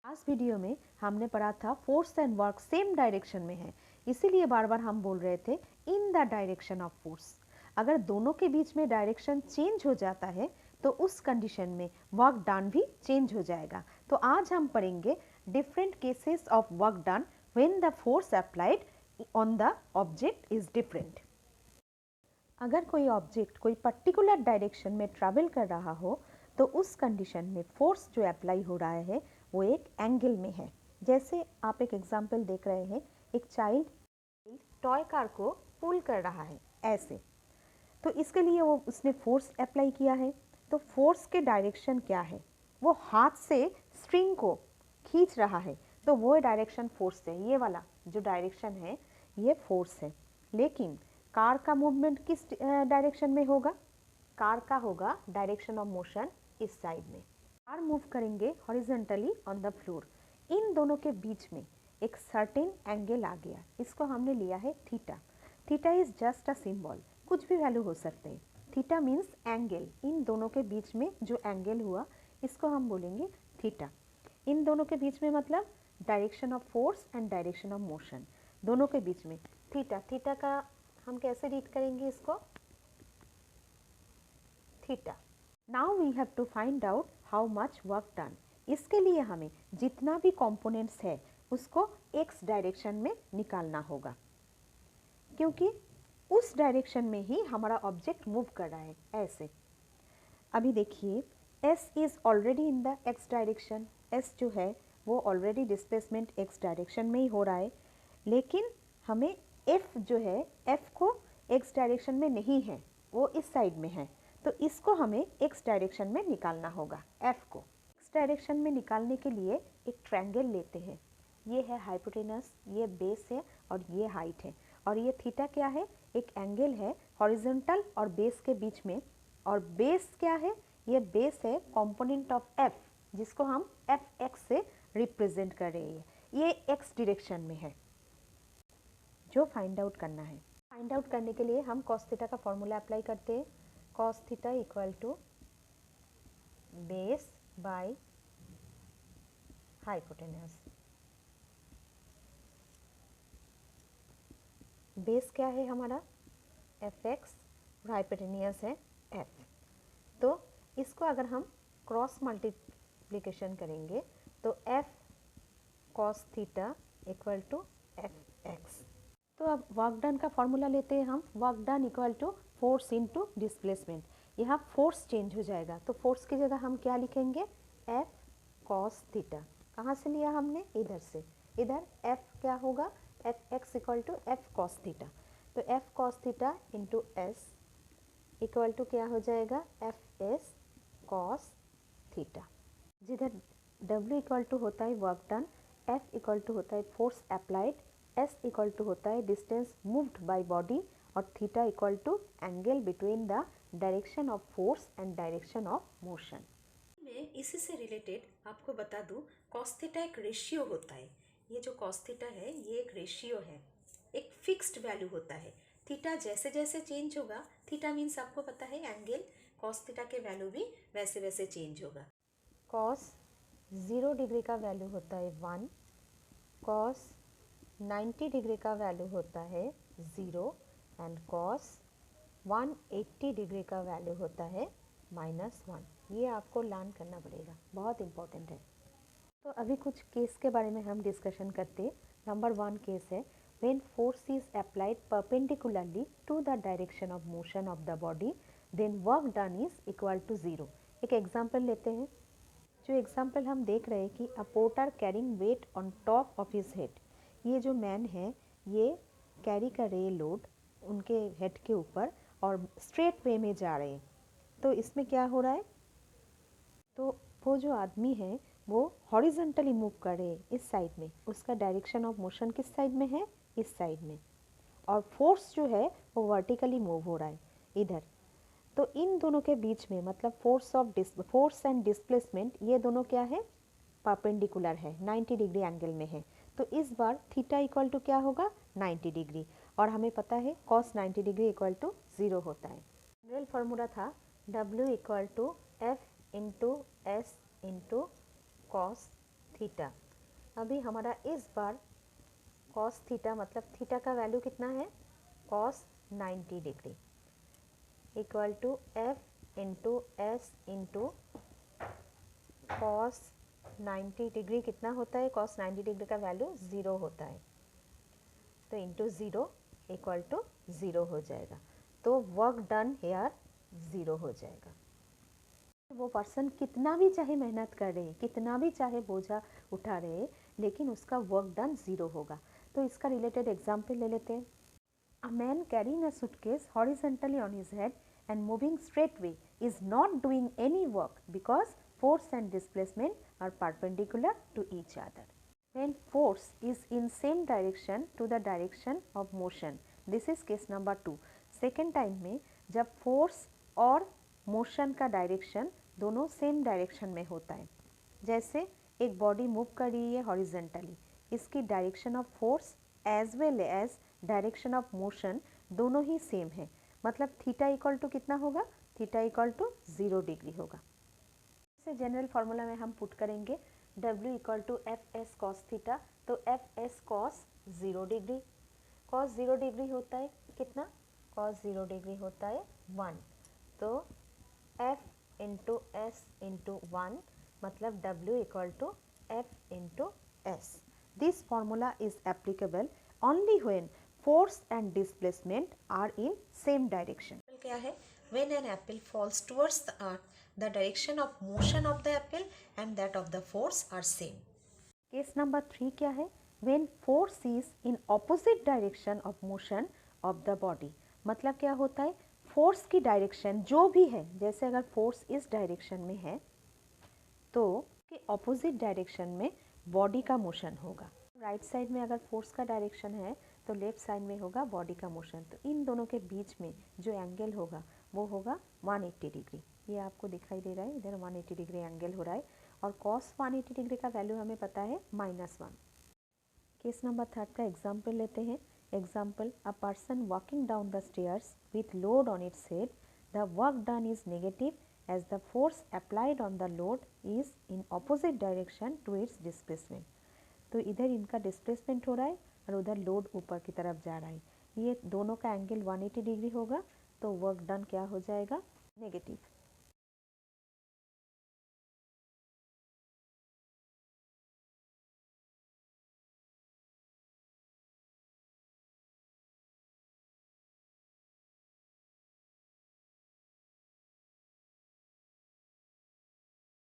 आज वीडियो में हमने पढ़ा था force and work same direction में है, इसीलिए बार बार हम बोल रहे थे in the direction of force. अगर दोनों के बीच में डायरेक्शन चेंज हो जाता है तो उस कंडीशन में वर्क डन भी चेंज हो जाएगा। तो आज हम पढ़ेंगे different cases of work done when the force applied on the object is different. अगर कोई ऑब्जेक्ट कोई पर्टिकुलर डायरेक्शन में ट्रैवल कर रहा हो तो उस कंडीशन में फोर्स जो अप्लाई हो रहा है वो एक एंगल में है। जैसे आप एक एग्जांपल देख रहे हैं, एक चाइल्ड टॉय कार को पुल कर रहा है ऐसे, तो इसके लिए वो उसने फोर्स अप्लाई किया है। तो फोर्स के डायरेक्शन क्या है? वो हाथ से स्ट्रिंग को खींच रहा है, तो वो डायरेक्शन फोर्स है। ये वाला जो डायरेक्शन है ये फोर्स है। लेकिन कार का मूवमेंट किस डायरेक्शन में होगा? कार का होगा डायरेक्शन ऑफ मोशन इस साइड में। कार मूव करेंगे हॉरिजॉन्टली ऑन द फ्लोर। इन दोनों के बीच में एक सर्टेन एंगल आ गया, इसको हमने लिया है theta. Theta is just a symbol, कुछ भी वैल्यू हो सकते हैं। थीटा मीन्स एंगल, इन दोनों के बीच में जो एंगल हुआ इसको हम बोलेंगे थीटा। इन दोनों के बीच में मतलब direction of force and direction of motion, दोनों के बीच में थीटा। थीटा का हम कैसे रीड करेंगे इसको? Theta. Now we have to find out how much work done. इसके लिए हमें जितना भी कंपोनेंट्स है उसको एक्स डायरेक्शन में निकालना होगा, क्योंकि उस डायरेक्शन में ही हमारा ऑब्जेक्ट मूव कर रहा है ऐसे। अभी देखिए S is already in the x direction. S जो है वो ऑलरेडी डिस्प्लेसमेंट एक्स डायरेक्शन में ही हो रहा है, लेकिन हमें एफ जो है, एफ को एक्स डायरेक्शन में नहीं है, वो इस साइड में है। तो इसको हमें एक्स डायरेक्शन में निकालना होगा। एफ को एक्स डायरेक्शन में निकालने के लिए एक ट्रायंगल लेते हैं। ये है हाइपोटेनस, ये बेस है और ये हाइट है। और ये थीटा क्या है? एक एंगल है हॉरिजॉन्टल और बेस के बीच में। और बेस क्या है? ये बेस है कंपोनेंट ऑफ एफ, जिसको हम एफ एक्स से रिप्रेजेंट कर रहे हैं। ये एक्स डायरेक्शन में है जो फाइंड आउट करना है। फाइंड आउट करने के लिए हम कॉस थीटा का फॉर्मूला अप्लाई करते हैं। Cos theta equal to base by hypotenuse. Base क्या है हमारा? एफ एक्स और हाइपोटेनियस है एफ। तो इसको अगर हम क्रॉस मल्टीप्लिकेशन करेंगे तो F cos theta equal to F X. तो अब वर्क डन का फॉर्मूला लेते हैं हम। Work done equal to force into displacement. यहाँ फोर्स चेंज हो जाएगा, तो फोर्स की जगह हम क्या लिखेंगे? F cos theta. कहाँ से लिया हमने? इधर से। इधर एफ क्या होगा? F X equal to F cos theta. तो F cos theta into S equal to क्या हो जाएगा? F S cos theta. जिधर W इक्वल टू होता है work done, F equal to होता है force applied, S equal to होता है डिस्टेंस मूव्ड बाय बॉडी, और theta equal to angle between the direction of force and direction of motion. मैं इसी से रिलेटेड आपको बता दूं, कॉस थीटा एक रेशियो होता है। ये जो कॉस थीटा है ये एक रेशियो है, एक फिक्स्ड वैल्यू होता है। थीटा जैसे जैसे चेंज होगा, थीटा मीन्स आपको पता है एंगल, कॉस थीटा के वैल्यू भी वैसे वैसे चेंज होगा। कॉस 0 डिग्री का वैल्यू होता है 1, कॉस 90 डिग्री का वैल्यू होता है 0 एंड कॉस 180 डिग्री का वैल्यू होता है -1। ये आपको लर्न करना पड़ेगा, बहुत इंपॉर्टेंट है। तो अभी कुछ केस के बारे में हम डिस्कशन करते हैं। नंबर 1 केस है when force is applied perpendicularly to the direction of motion of the body, then work done is equal to 0। एक एग्जांपल लेते हैं। जो एग्जांपल हम देख रहे हैं कि a porter carrying weight on top of his head. ये जो मैन है ये कैरी कर रहे हैं लोड उनके हेड के ऊपर और स्ट्रेट वे में जा रहे हैं। तो इसमें क्या हो रहा है? तो वो जो आदमी है वो हॉरिजॉन्टली मूव कर रहे हैं इस साइड में, उसका डायरेक्शन ऑफ मोशन किस साइड में है? इस साइड में। और फोर्स जो है वो वर्टिकली मूव हो रहा है इधर। तो इन दोनों के बीच में मतलब फोर्स एंड डिस्प्लेसमेंट, ये दोनों क्या है? परपेंडिकुलर है, 90 डिग्री एंगल में है। तो इस बार थीटा इक्वल टू क्या होगा? 90 डिग्री। और हमें पता है कॉस 90 डिग्री इक्वल टू 0 होता है। जनरल फार्मूला था W equal to F into S into cos theta. अभी हमारा इस बार कॉस थीटा मतलब थीटा का वैल्यू कितना है, cos 90 degree equal to F into S into cos 90 degree कितना होता है, कॉस 90 डिग्री का वैल्यू 0 होता है, तो इंटू 0 इक्वल टू 0 हो जाएगा, तो वर्क डन हेयर 0 हो जाएगा। वो पर्सन कितना भी चाहे मेहनत कर रहे, कितना भी चाहे बोझा उठा रहे, लेकिन उसका वर्क डन 0 होगा। तो इसका रिलेटेड एग्जाम्पल ले लेते हैं। A man carrying a suitcase horizontally on his head and moving straightway is not doing any work because force and displacement are perpendicular to each other. When force is in same direction to the direction of motion, this is case number 2. Second time में जब force और motion का direction दोनों same direction में होता है, जैसे एक body move कर रही है horizontally, इसकी direction of force as well as direction of motion दोनों ही सेम है, मतलब थीटा इक्वल टू कितना होगा, थीटा इक्वल टू 0 डिग्री होगा। इसे जनरल फार्मूला में हम पुट करेंगे W equal to F S cos theta, तो F S cos 0 degree, cos 0 degree होता है कितना, कॉस 0 डिग्री होता है 1, तो एफ इंटू एस इंटू 1 मतलब W equal to F into S. This formula is applicable only when force and displacement are in same direction. क्या है, when an apple falls towards the earth, the direction of motion of the apple and that of the force are same. Case number 3 क्या है, when force is in opposite direction of motion of the body, मतलब क्या होता है, force की direction जो भी है, जैसे अगर फोर्स इस डायरेक्शन में है तो कि ऑपोजिट डायरेक्शन में बॉडी का मोशन होगा। राइट साइड में अगर फोर्स का डायरेक्शन है तो लेफ्ट साइड में होगा बॉडी का मोशन, तो इन दोनों के बीच में जो एंगल होगा वो होगा 180 डिग्री। ये आपको दिखाई दे रहा है, इधर 180 डिग्री एंगल हो रहा है और कॉस 180 डिग्री का वैल्यू हमें पता है -1। केस नंबर 3 का एग्जाम्पल लेते हैं। Example, a person walking down the stairs with load on its head, the work done is negative as the force applied on the load is in opposite direction to its displacement। तो इधर इनका displacement हो रहा है और उधर load ऊपर की तरफ जा रहा है, ये दोनों का एंगल 180 डिग्री होगा, तो वर्क डन क्या हो जाएगा, नेगेटिव।